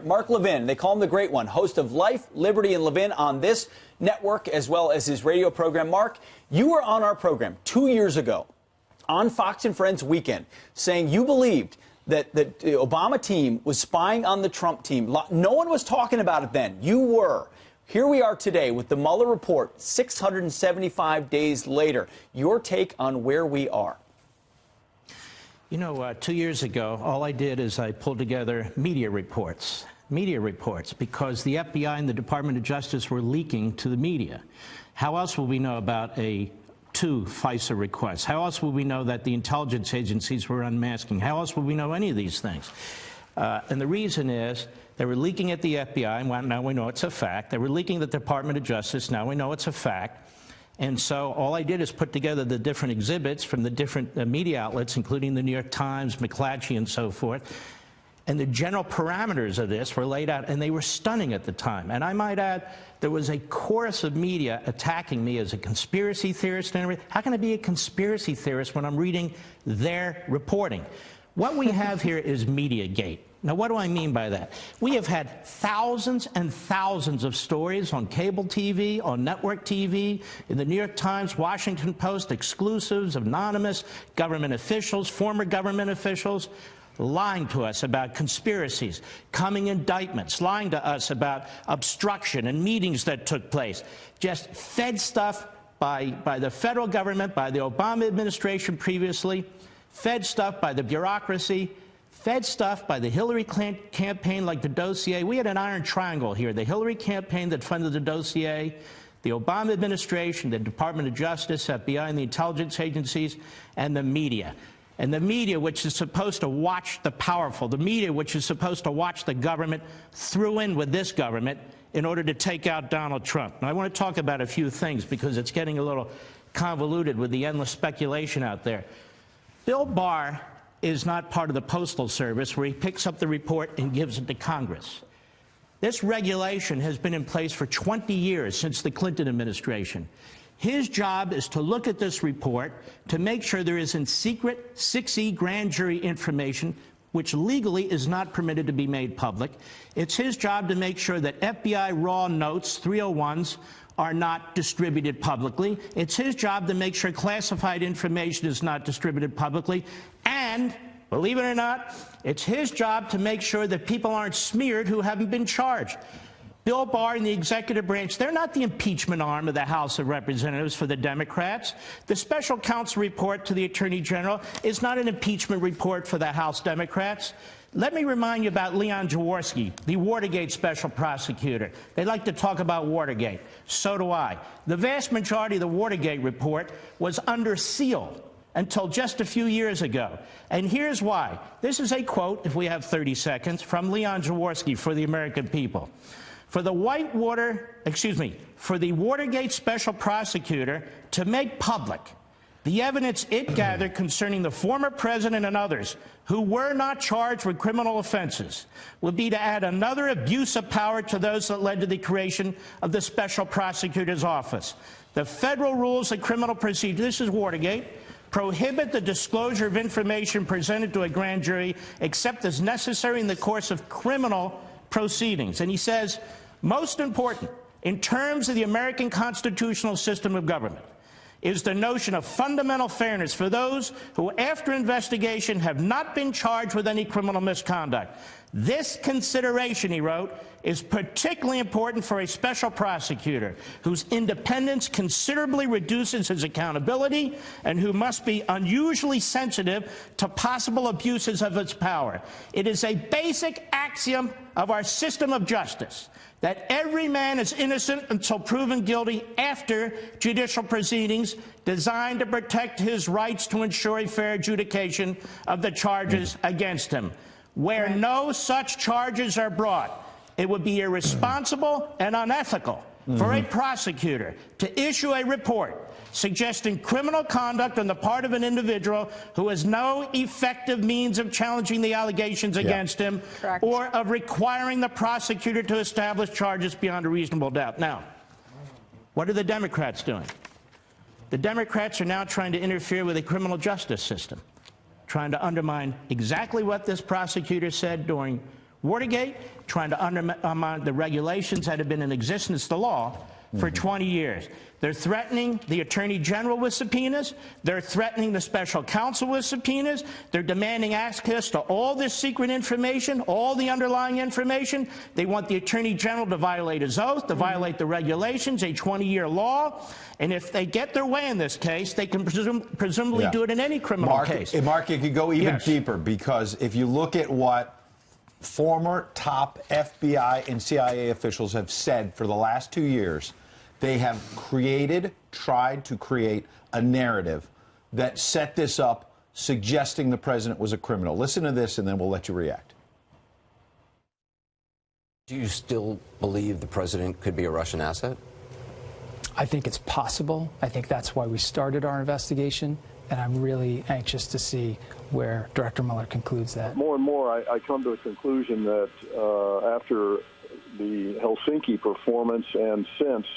Mark Levin, they call him the Great One, host of Life, Liberty, and Levin on this network, as well as his radio program. Mark, you were on our program 2 years ago on Fox and Friends Weekend saying you believed that the Obama team was spying on the Trump team. No one was talking about it then. You were. Here we are today with the Mueller report 675 days later. Your take on where we are. You know, 2 years ago, all I did is I pulled together media reports, because the FBI and the Department of Justice were leaking to the media. How else will we know about two FISA requests? How else will we know that the intelligence agencies were unmasking? How else will we know any of these things? And the reason is they were leaking at the FBI, and now we know it's a fact. They were leaking at the Department of Justice. Now we know it's a fact. And so all I did is put together the different exhibits from the different media outlets, including the New York Times, McClatchy, and so forth. And the general parameters of this were laid out, and they were stunning at the time. And I might add, there was a chorus of media attacking me as a conspiracy theorist and everything. How can I be a conspiracy theorist when I'm reading their reporting? What we have here is Mediagate. Now, what do I mean by that? We have had thousands and thousands of stories on cable TV, on network TV, in the New York Times, Washington Post, exclusives, anonymous, government officials, former government officials, lying to us about conspiracies, coming indictments, lying to us about obstruction and meetings that took place. Just fed stuff by the federal government, by the Obama administration previously, fed stuff by the bureaucracy, fed stuff by the Hillary Clinton campaign, like the dossier. We had an iron triangle here: the Hillary campaign that funded the dossier, the Obama administration, the Department of Justice, FBI, and the intelligence agencies, and the media. And the media, which is supposed to watch the powerful, the media, which is supposed to watch the government, threw in with this government in order to take out Donald Trump. Now, I want to talk about a few things because it's getting a little convoluted with the endless speculation out there. Bill Barr is not part of the Postal Service, where he picks up the report and gives it to Congress. This regulation has been in place for 20 years, since the Clinton administration. His job is to look at this report, to make sure there isn't secret 6E grand jury information, which legally is not permitted to be made public. It's his job to make sure that FBI raw notes, 301s, are not distributed publicly. It's his job to make sure classified information is not distributed publicly. And, believe it or not, it's his job to make sure that people aren't smeared who haven't been charged. Bill Barr and the executive branch, they're not the impeachment arm of the House of Representatives for the Democrats. The special counsel report to the Attorney General is not an impeachment report for the House Democrats. Let me remind you about Leon Jaworski, the Watergate special prosecutor. They like to talk about Watergate. So do I. The vast majority of the Watergate report was under seal until just a few years ago. And here's why. This is a quote, if we have 30 seconds, from Leon Jaworski for the American people. For the Watergate special prosecutor to make public the evidence it gathered concerning the former president and others who were not charged with criminal offenses would be to add another abuse of power to those that led to the creation of the special prosecutor's office. The federal rules of criminal procedure, this is Watergate, prohibit the disclosure of information presented to a grand jury except as necessary in the course of criminal proceedings. And he says, most important, in terms of the American constitutional system of government, is the notion of fundamental fairness for those who, after investigation, have not been charged with any criminal misconduct. This consideration, he wrote, is particularly important for a special prosecutor whose independence considerably reduces his accountability and who must be unusually sensitive to possible abuses of its power. It is a basic axiom of our system of justice that every man is innocent until proven guilty after judicial proceedings designed to protect his rights to ensure a fair adjudication of the charges against him. Where no such charges are brought, it would be irresponsible and unethical for a prosecutor to issue a report suggesting criminal conduct on the part of an individual who has no effective means of challenging the allegations against him or of requiring the prosecutor to establish charges beyond a reasonable doubt. Now, what are the Democrats doing? The Democrats are now trying to interfere with the criminal justice system, trying to undermine exactly what this prosecutor said during Watergate, trying to undermine the regulations that have been in existence, the law, for 20 years. They're threatening the Attorney General with subpoenas. They're threatening the special counsel with subpoenas. They're demanding access to all this secret information, all the underlying information. They want the Attorney General to violate his oath, to violate the regulations, a 20-year law. And if they get their way in this case, they can presumably do it in any criminal case. Mark, it could go even deeper, because if you look at what former top FBI and CIA officials have said for the last 2 years, they have tried to create a narrative that set this up, suggesting the president was a criminal. Listen to this, and then we'll let you react. Do you still believe the president could be a Russian asset? I think it's possible. I think that's why we started our investigation, and I'm really anxious to see where Director Mueller concludes that. More and more, I come to the conclusion that after the Helsinki performance and since,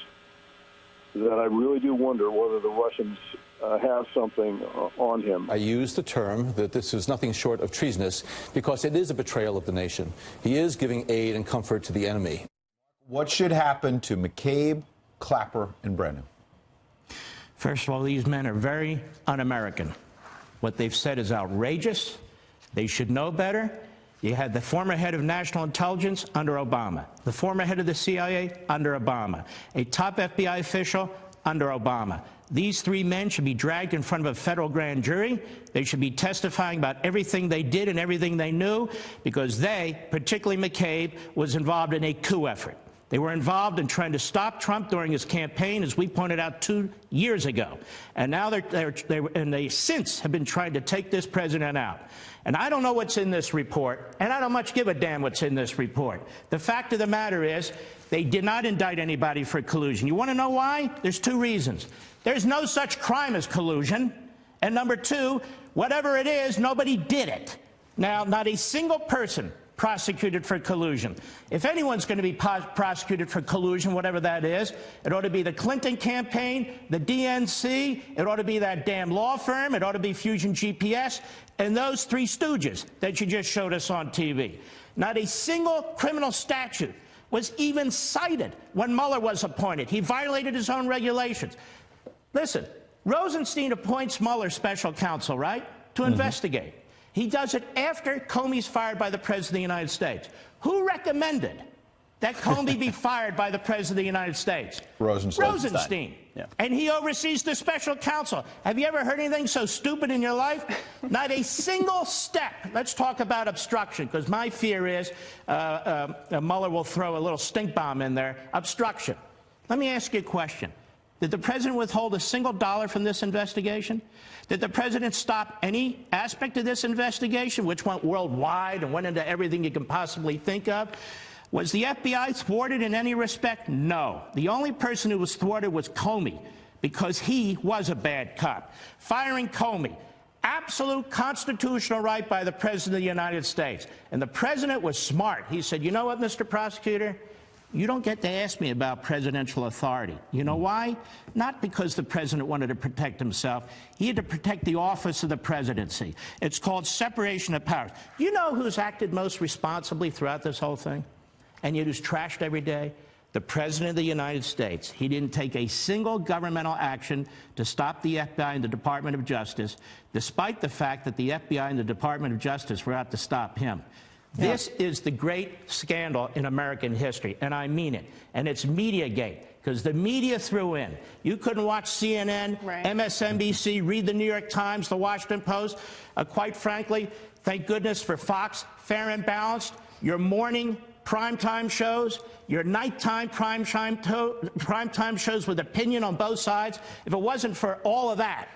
that I really do wonder whether the Russians have something on him. I use the term that this is nothing short of treasonous because it is a betrayal of the nation. He is giving aid and comfort to the enemy. What should happen to McCabe, Clapper, and Brennan? First of all, these men are very un-American. What they've said is outrageous. They should know better. You had the former head of national intelligence under Obama, the former head of the CIA under Obama, a top FBI official under Obama. These three men should be dragged in front of a federal grand jury. They should be testifying about everything they did and everything they knew, because they, particularly McCabe, was involved in a coup effort. They were involved in trying to stop Trump during his campaign, as we pointed out 2 years ago. And now they since have been trying to take this president out. And I don't know what's in this report, and I don't much give a damn what's in this report. The fact of the matter is, they did not indict anybody for collusion. You want to know why? There's 2 reasons. There's no such crime as collusion. And number 2, whatever it is, nobody did it. Now, not a single person prosecuted for collusion. If anyone's going to be prosecuted for collusion, whatever that is, it ought to be the Clinton campaign, the DNC, it ought to be that damn law firm, it ought to be Fusion GPS, and those 3 stooges that you just showed us on TV. Not a single criminal statute was even cited when Mueller was appointed. He violated his own regulations. Listen, Rosenstein appoints Mueller special counsel, right, to investigate. He does it after Comey's fired by the President of the United States. Who recommended that Comey be fired by the President of the United States? Rosenstein. Yeah. And he oversees the special counsel. Have you ever heard anything so stupid in your life? Not a single step. Let's talk about obstruction, because my fear is Mueller will throw a little stink bomb in there. Obstruction. Let me ask you a question. Did the president withhold a single dollar from this investigation? Did the president stop any aspect of this investigation, which went worldwide and went into everything you can possibly think of? Was the FBI thwarted in any respect? No. The only person who was thwarted was Comey, because he was a bad cop. Firing Comey, absolute constitutional right by the President of the United States. And the president was smart. He said, you know what, Mr. Prosecutor? You don't get to ask me about presidential authority. You know why? Not because the president wanted to protect himself. He had to protect the office of the presidency. It's called separation of powers. You know who's acted most responsibly throughout this whole thing, and yet who's trashed every day? The President of the United States. He didn't take a single governmental action to stop the FBI and the Department of Justice, despite the fact that the FBI and the Department of Justice were out to stop him. This is the great scandal in American history, and I mean it. And it's Mediagate, because the media threw in. You couldn't watch CNN, MSNBC, read the New York Times, the Washington Post. Quite frankly, thank goodness for Fox, Fair and Balanced, your morning primetime shows, your nighttime primetime shows with opinion on both sides. If it wasn't for all of that,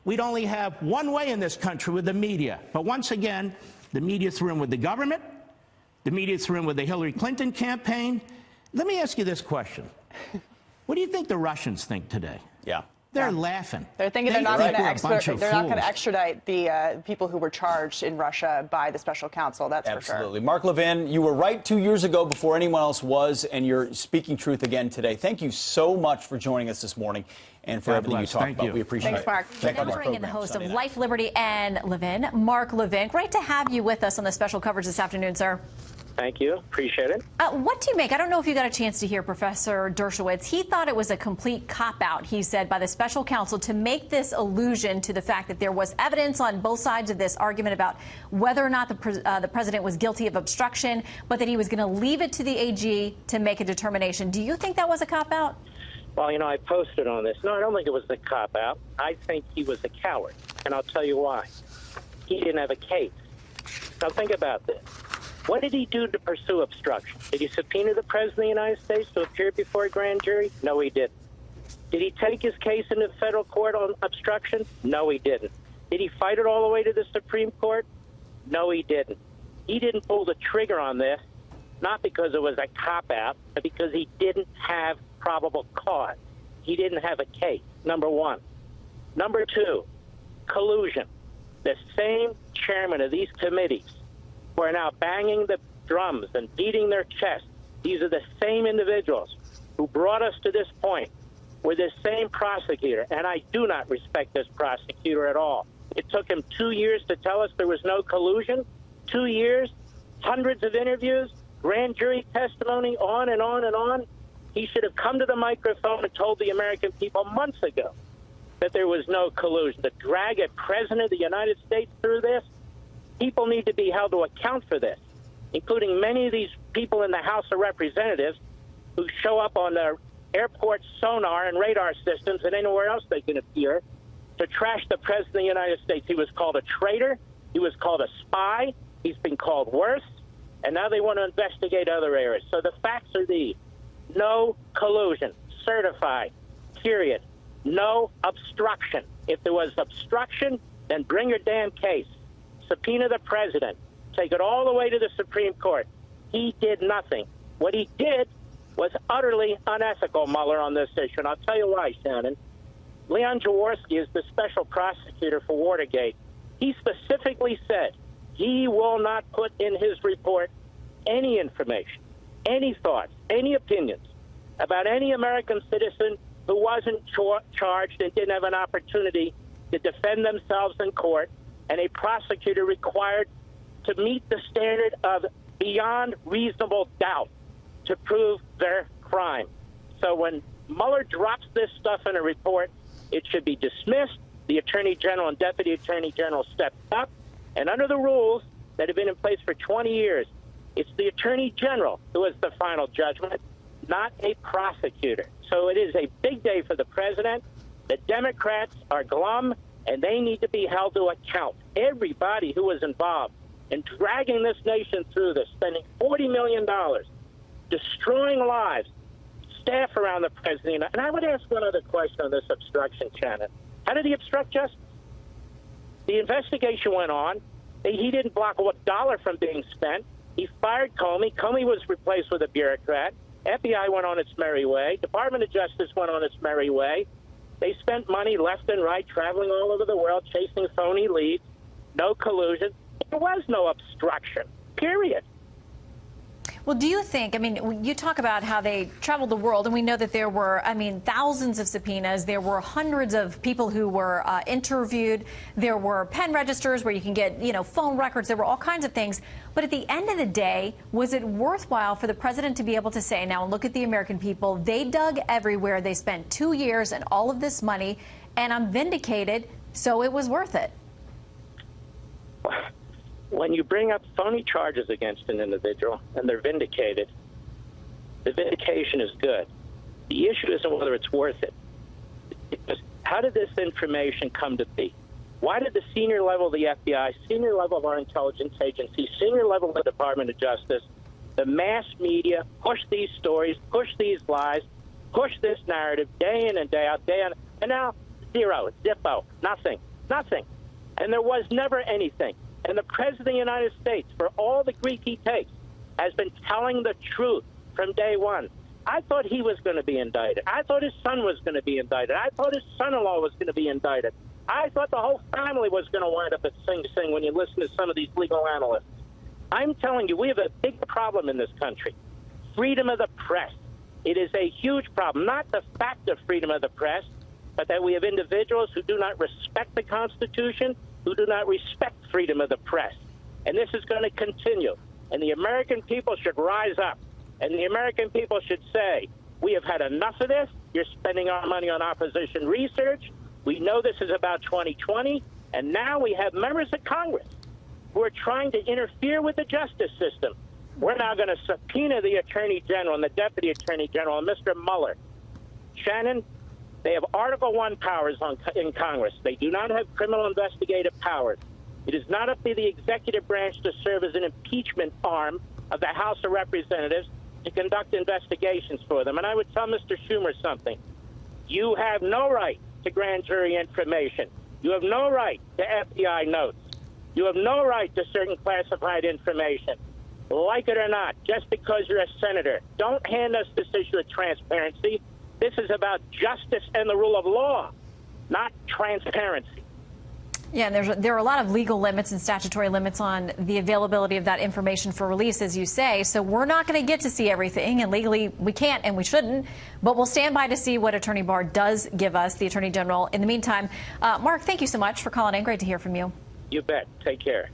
we'd only have one way in this country with the media. But once again, the media threw in with the government. The media threw in with the Hillary Clinton campaign. Let me ask you this question. What do you think the Russians think today? Yeah. They're laughing. They're thinking they're not going to extradite the people who were charged in Russia by the special counsel. That's for sure. Absolutely. Mark Levin, you were right 2 years ago before anyone else was, and you're speaking truth again today. Thank you so much for joining us this morning and for everything you talked about. We appreciate it. Thanks, Mark. Now bringing in the host of Life, Liberty, and Levin, Mark Levin. Great to have you with us on the special coverage this afternoon, sir. Thank you. Appreciate it. What do you make? I don't know if you got a chance to hear Professor Dershowitz. He thought it was a complete cop-out, he said, by the special counsel to make this allusion to the fact that there was evidence on both sides of this argument about whether or not the president was guilty of obstruction, but that he was going to leave it to the AG to make a determination. Do you think that was a cop-out? Well, you know, I posted on this. No, I don't think it was a cop-out. I think he was a coward, and I'll tell you why. He didn't have a case. Now, think about this. What did he do to pursue obstruction? Did he subpoena the President of the United States to appear before a grand jury? No, he didn't. Did he take his case into the federal court on obstruction? No, he didn't. Did he fight it all the way to the Supreme Court? No, he didn't. He didn't pull the trigger on this, not because it was a cop-out, but because he didn't have probable cause. He didn't have a case, number one. Number two, collusion. The same chairman of these committees who are now banging the drums and beating their chests, these are the same individuals who brought us to this point, were this same prosecutor, and I do not respect this prosecutor at all. It took him 2 years to tell us there was no collusion. 2 years, hundreds of interviews, grand jury testimony, on and on and on. He should have come to the microphone and told the American people months ago that there was no collusion. To drag a president of the United States through this, people need to be held to account for this, including many of these people in the House of Representatives who show up on their airport sonar and radar systems and anywhere else they can appear to trash the President of the United States. He was called a traitor. He was called a spy. He's been called worse. And now they want to investigate other areas. So the facts are these. No collusion. Certified. Period. No obstruction. If there was obstruction, then bring your damn case. Subpoena the president. Take it all the way to the Supreme Court. He did nothing. What he did was utterly unethical, Mueller, on this issue. And I'll tell you why, Shannon. Leon Jaworski is the special prosecutor for Watergate. He specifically said he will not put in his report any information, any thoughts, any opinions about any American citizen who wasn't charged and didn't have an opportunity to defend themselves in court, and a prosecutor required to meet the standard of beyond reasonable doubt to prove their crime. So when Mueller drops this stuff in a report, it should be dismissed. The Attorney General and Deputy Attorney General stepped up, and under the rules that have been in place for 20 years, it's the Attorney General who has the final judgment, not a prosecutor. So it is a big day for the president. The Democrats are glum, and they need to be held to account. Everybody who was involved in dragging this nation through this, spending $40 million, destroying lives, staff around the president. And I would ask one other question on this obstruction, Shannon. How did he obstruct justice? The investigation went on. He didn't block a dollar from being spent. He fired Comey. Comey was replaced with a bureaucrat. FBI went on its merry way. Department of Justice went on its merry way. They spent money left and right, traveling all over the world, chasing phony leads. No collusion. There was no obstruction, period. Well, do you think, I mean, you talk about how they traveled the world, and we know that there were, I mean, thousands of subpoenas. There were hundreds of people who were interviewed. There were pen registers where you can get, phone records. There were all kinds of things. But at the end of the day, was it worthwhile for the president to be able to say, now look at the American people. They dug everywhere. They spent 2 years and all of this money, and I'm vindicated, so it was worth it. When you bring up phony charges against an individual and they're vindicated, the vindication is good. The issue isn't whether it's worth it. It's how did this information come to be? Why did the senior level of the FBI, senior level of our intelligence agency, senior level of the Department of Justice, the mass media push these stories, push these lies, push this narrative day in and day out, day on, and now zero, zippo, nothing. And there was never anything. And the President of the United States, for all the grief he takes, has been telling the truth from day one. I thought he was going to be indicted. I thought his son was going to be indicted. I thought his son-in-law was going to be indicted. I thought the whole family was going to wind up at Sing Sing when you listen to some of these legal analysts. I'm telling you, we have a big problem in this country. Freedom of the press. It is a huge problem. Not the fact of freedom of the press, but that we have individuals who do not respect the Constitution, who do not respect freedom of the press. And this is going to continue. And the American people should rise up. And the American people should say, we have had enough of this. You're spending our money on opposition research. We know this is about 2020. And now we have members of Congress who are trying to interfere with the justice system. We're now going to subpoena the Attorney General and the Deputy Attorney General and Mr. Mueller. Shannon, they have Article I powers in Congress. They do not have criminal investigative powers. It is not up to the executive branch to serve as an impeachment arm of the House of Representatives to conduct investigations for them. And I would tell Mr. Schumer something. You have no right to grand jury information. You have no right to FBI notes. You have no right to certain classified information. Like it or not, just because you're a senator, don't hand us this issue of transparency. This is about justice and the rule of law, not transparency. Yeah, and there are a lot of legal limits and statutory limits on the availability of that information for release, as you say. So we're not going to get to see everything, and legally we can't and we shouldn't. But we'll stand by to see what Attorney Barr does give us, the Attorney General. In the meantime, Mark, thank you so much for calling in. Great to hear from you. You bet. Take care.